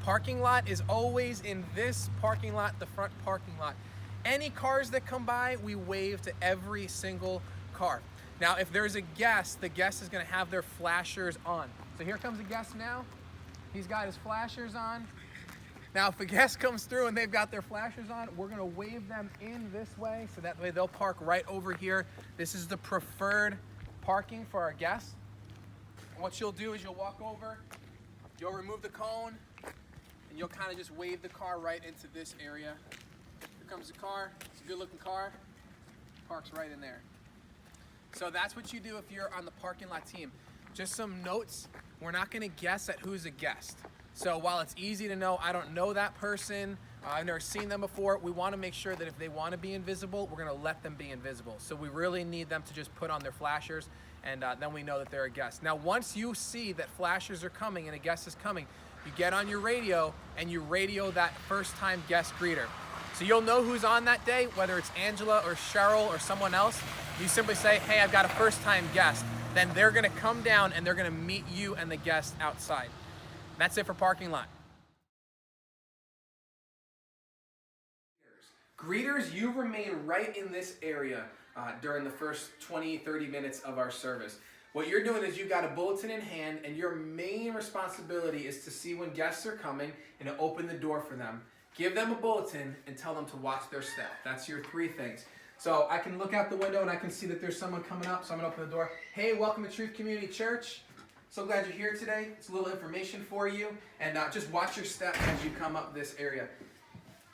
parking lot is always in this parking lot, the front parking lot. Any cars that come by, we wave to every single car. Now, if there's a guest, the guest is gonna have their flashers on. So here comes a guest now. He's got his flashers on. Now, if a guest comes through and they've got their flashers on, we're gonna wave them in this way, so that way they'll park right over here. This is the preferred parking for our guests. And what you'll do is you'll walk over, you'll remove the cone, and you'll kind of just wave the car right into this area. Here comes the car. It's a good looking car. Parks right in there. So that's what you do if you're on the parking lot team. Just some notes. We're not gonna guess at who's a guest. So while it's easy to know, I don't know that person, I've never seen them before, we wanna make sure that if they wanna be invisible, we're gonna let them be invisible. So we really need them to just put on their flashers, and then we know that they're a guest. Now, once you see that flashers are coming and a guest is coming, you get on your radio and you radio that first time guest greeter. So you'll know who's on that day, whether it's Angela or Cheryl or someone else. You simply say, hey, I've got a first time guest. Then they're gonna come down and they're gonna meet you and the guest outside. That's it for parking lot. Greeters, you remain right in this area during the first 20, 30 minutes of our service. What you're doing is you've got a bulletin in hand, and your main responsibility is to see when guests are coming and to open the door for them. Give them a bulletin and tell them to watch their step. That's your 3 things. So I can look out the window and I can see that there's someone coming up, so I'm gonna open the door. Hey, welcome to Truth Community Church. So glad you're here today. It's a little information for you, and just watch your step as you come up this area.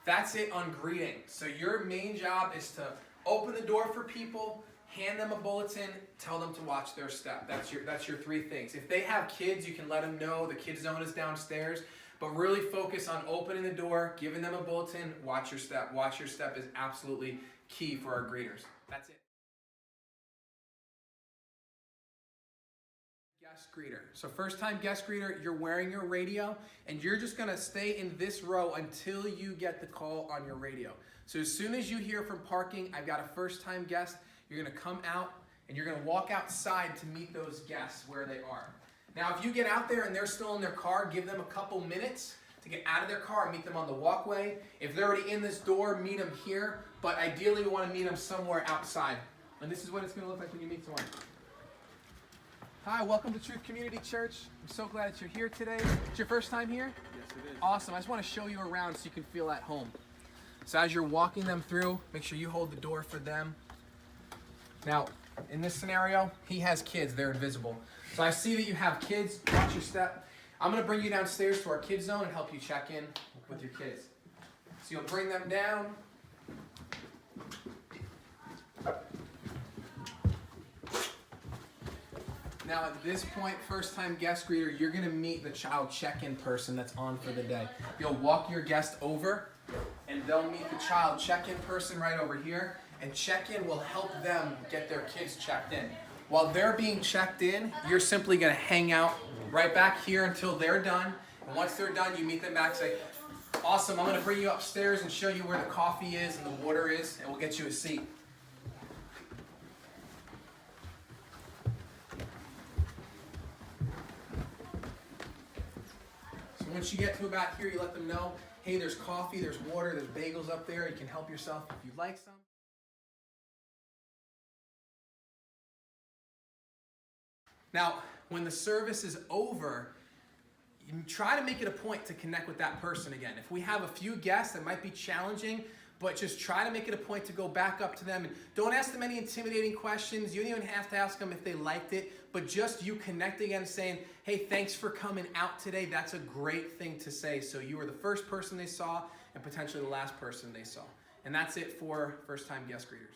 That's it on greeting. So your main job is to open the door for people, hand them a bulletin, tell them to watch their step. That's your 3 things. If they have kids, you can let them know the kids zone is downstairs, but really focus on opening the door, giving them a bulletin, watch your step. Watch your step is absolutely key for our greeters. That's it. Guest greeter. So first time guest greeter, you're wearing your radio and you're just gonna stay in this row until you get the call on your radio. So as soon as you hear from parking, I've got a first time guest, you're gonna come out and you're gonna walk outside to meet those guests where they are. Now if you get out there and they're still in their car, give them a couple minutes to get out of their car and meet them on the walkway. If they're already in this door, meet them here, but ideally we wanna meet them somewhere outside. And this is what it's gonna look like when you meet someone. Hi, welcome to Truth Community Church. I'm so glad that you're here today. It's your first time here? Yes, it is. Awesome. I just want to show you around so you can feel at home. So as you're walking them through, make sure you hold the door for them. Now, in this scenario, he has kids. They're invisible. So I see that you have kids. Watch your step. I'm going to bring you downstairs to our kids zone and help you check in with your kids. So you'll bring them down. Now at this point, first time guest greeter, you're gonna meet the child check-in person that's on for the day. You'll walk your guest over and they'll meet the child check-in person right over here, and check-in will help them get their kids checked in. While they're being checked in, you're simply gonna hang out right back here until they're done. And once they're done, you meet them back, say, awesome, I'm gonna bring you upstairs and show you where the coffee is and the water is, and we'll get you a seat. Once you get to about here, you let them know, hey, there's coffee, there's water, there's bagels up there. You can help yourself if you'd like some. Now, when the service is over, you try to make it a point to connect with that person again. If we have a few guests that might be challenging, but just try to make it a point to go back up to them. And don't ask them any intimidating questions. You don't even have to ask them if they liked it, but just you connecting and saying, hey, thanks for coming out today. That's a great thing to say. So you were the first person they saw and potentially the last person they saw. And that's it for first-time guest greeters.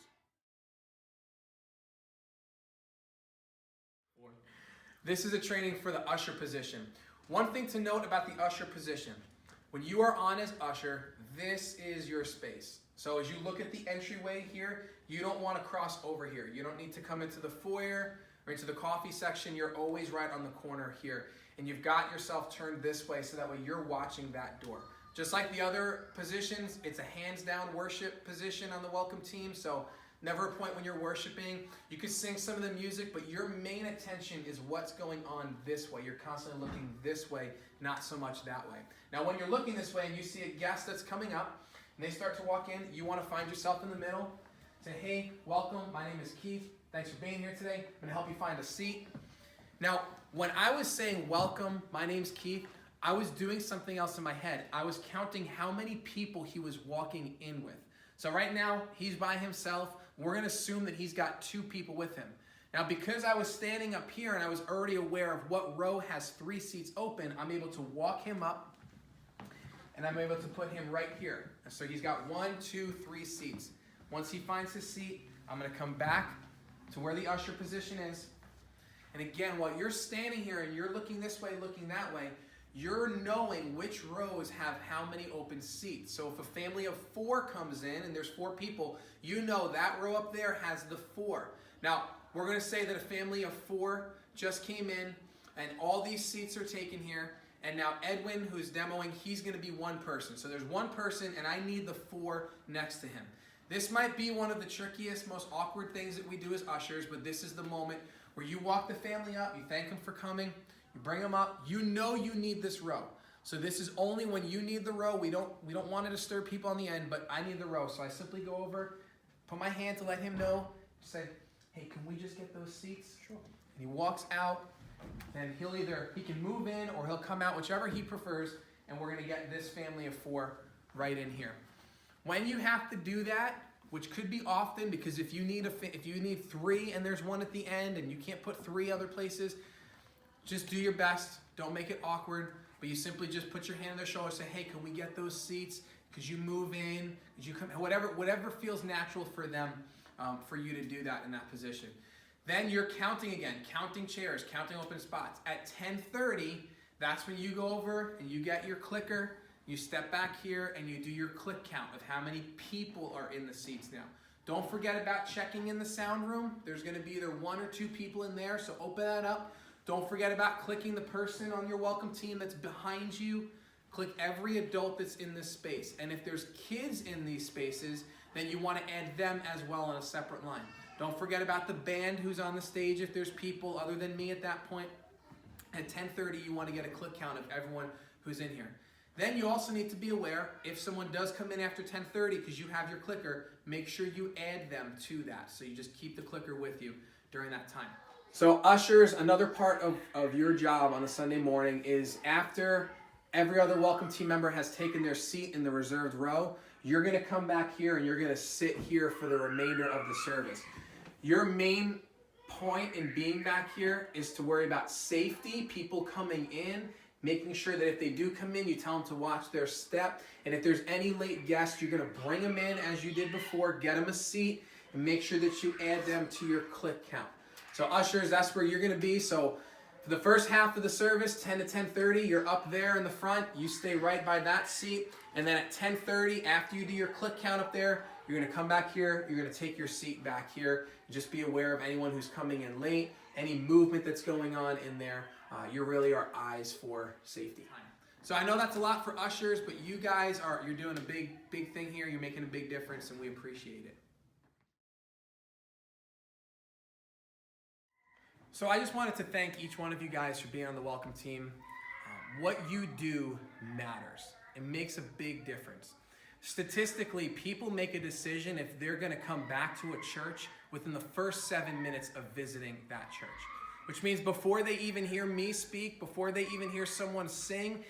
This is a training for the usher position. One thing to note about the usher position, when you are on as usher, this is your space. So as you look at the entryway here, you don't want to cross over here. You don't need to come into the foyer or into the coffee section. You're always right on the corner here. And you've got yourself turned this way so that way you're watching that door. Just like the other positions, it's a hands down worship position on the welcome team. So never a point when you're worshiping. You could sing some of the music, but your main attention is what's going on this way. You're constantly looking this way, not so much that way. Now, when you're looking this way and you see a guest that's coming up, and they start to walk in, you want to find yourself in the middle. Say, hey, welcome, my name is Keith. Thanks for being here today. I'm going to help you find a seat. Now, when I was saying welcome, my name's Keith, I was doing something else in my head. I was counting how many people he was walking in with. So right now, he's by himself. We're going to assume that he's got 2 people with him. Now, because I was standing up here and I was already aware of what row has 3 seats open, I'm able to walk him up and I'm able to put him right here. So he's got 1, 2, 3 seats. Once he finds his seat, I'm going to come back to where the usher position is. And again, while you're standing here and you're looking this way, looking that way, you're knowing which rows have how many open seats. So if a family of 4 comes in and there's 4 people, you know that row up there has the 4. Now, we're going to say that a family of 4 just came in and all these seats are taken here. And now Edwin, who's demoing, he's going to be 1 person. So there's 1 person and I need the 4 next to him. This might be one of the trickiest, most awkward things that we do as ushers, but this is the moment where you walk the family up, you thank them for coming, you bring them up, you know you need this row. So this is only when you need the row. We don't want to disturb people on the end, but I need the row. So I simply go over, put my hand to let him know, say, hey, can we just get those seats? Sure. And he walks out, and he can move in or he'll come out, whichever he prefers, and we're going to get this family of 4 right in here. When you have to do that, which could be often, because if you need 3 and there's 1 at the end and you can't put 3 other places, just do your best. Don't make it awkward, but you simply just put your hand on their shoulder and say, hey, can we get those seats? Could you move in? Could you come? Whatever feels natural for them, for you to do that in that position. Then you're counting again, counting chairs, counting open spots. At 10:30, that's when you go over and you get your clicker. You step back here and you do your click count of how many people are in the seats now. Don't forget about checking in the sound room. There's going to be either 1 or 2 people in there, so open that up. Don't forget about clicking the person on your welcome team that's behind you. Click every adult that's in this space. And if there's kids in these spaces, then you want to add them as well on a separate line. Don't forget about the band who's on the stage if there's people other than me at that point. At 10:30, you want to get a click count of everyone who's in here. Then you also need to be aware, if someone does come in after 10:30 because you have your clicker, make sure you add them to that. So you just keep the clicker with you during that time. So ushers, another part of your job on a Sunday morning is after every other welcome team member has taken their seat in the reserved row, you're going to come back here and you're going to sit here for the remainder of the service. Your main point in being back here is to worry about safety, people coming in, making sure that if they do come in, you tell them to watch their step. And if there's any late guests, you're going to bring them in as you did before, get them a seat, and make sure that you add them to your click count. So ushers, that's where you're going to be. So for the first half of the service, 10 to 10:30, you're up there in the front. You stay right by that seat. And then at 10:30, after you do your click count up there, you're going to come back here. You're going to take your seat back here. Just be aware of anyone who's coming in late, any movement that's going on in there. You really are eyes for safety. So I know that's a lot for ushers, but you guys you're doing a big thing here. You're making a big difference, and we appreciate it. So I just wanted to thank each one of you guys for being on the welcome team. What you do matters. It makes a big difference. Statistically, people make a decision if they're going to come back to a church within the first 7 minutes of visiting that church. Which means before they even hear me speak, before they even hear someone sing,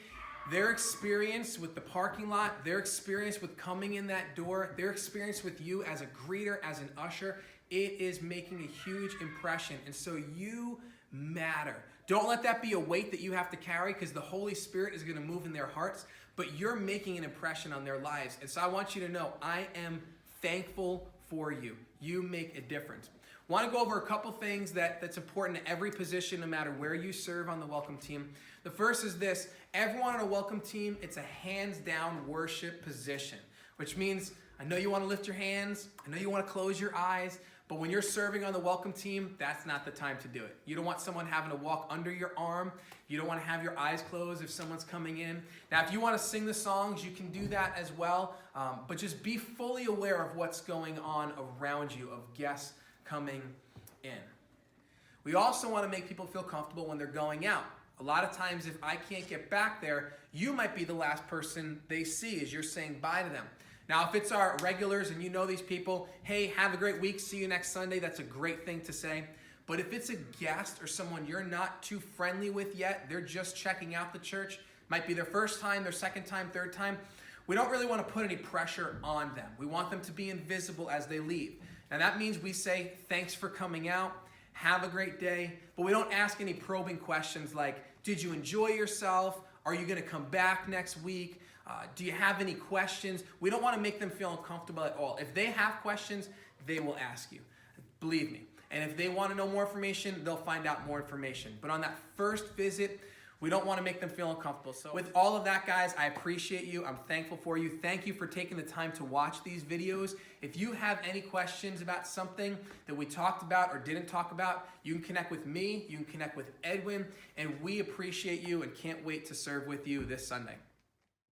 their experience with the parking lot, their experience with coming in that door, their experience with you as a greeter, as an usher, it is making a huge impression. And so you matter. Don't let that be a weight that you have to carry, because the Holy Spirit is going to move in their hearts, but you're making an impression on their lives. And so I want you to know, I am thankful for you. You make a difference. I want to go over a couple things that's important to every position, no matter where you serve on the welcome team. The first is this: everyone on a welcome team, it's a hands-down worship position, which means I know you want to lift your hands, I know you want to close your eyes, But when you're serving on the welcome team, that's not the time to do it. You don't want someone having to walk under your arm. You don't want to have your eyes closed if someone's coming in. Now, if you want to sing the songs, you can do that as well. But just be fully aware of what's going on around you, of guests coming in. We also want to make people feel comfortable when they're going out. A lot of times, if I can't get back there, you might be the last person they see as you're saying bye to them. Now, if it's our regulars and you know these people, hey, have a great week, see you next Sunday, that's a great thing to say. But if it's a guest or someone you're not too friendly with yet, they're just checking out the church, might be their first time, their second time, third time, we don't really want to put any pressure on them. We want them to be invisible as they leave. And that means we say, thanks for coming out, have a great day, but we don't ask any probing questions like, did you enjoy yourself? Are you going to come back next week? Do you have any questions? We don't want to make them feel uncomfortable at all. If they have questions, they will ask you. Believe me. And if they want to know more information, they'll find out more information. But on that first visit, we don't want to make them feel uncomfortable. So with all of that, guys, I appreciate you. I'm thankful for you. Thank you for taking the time to watch these videos. If you have any questions about something that we talked about or didn't talk about, you can connect with me, you can connect with Edwin, and we appreciate you and can't wait to serve with you this Sunday.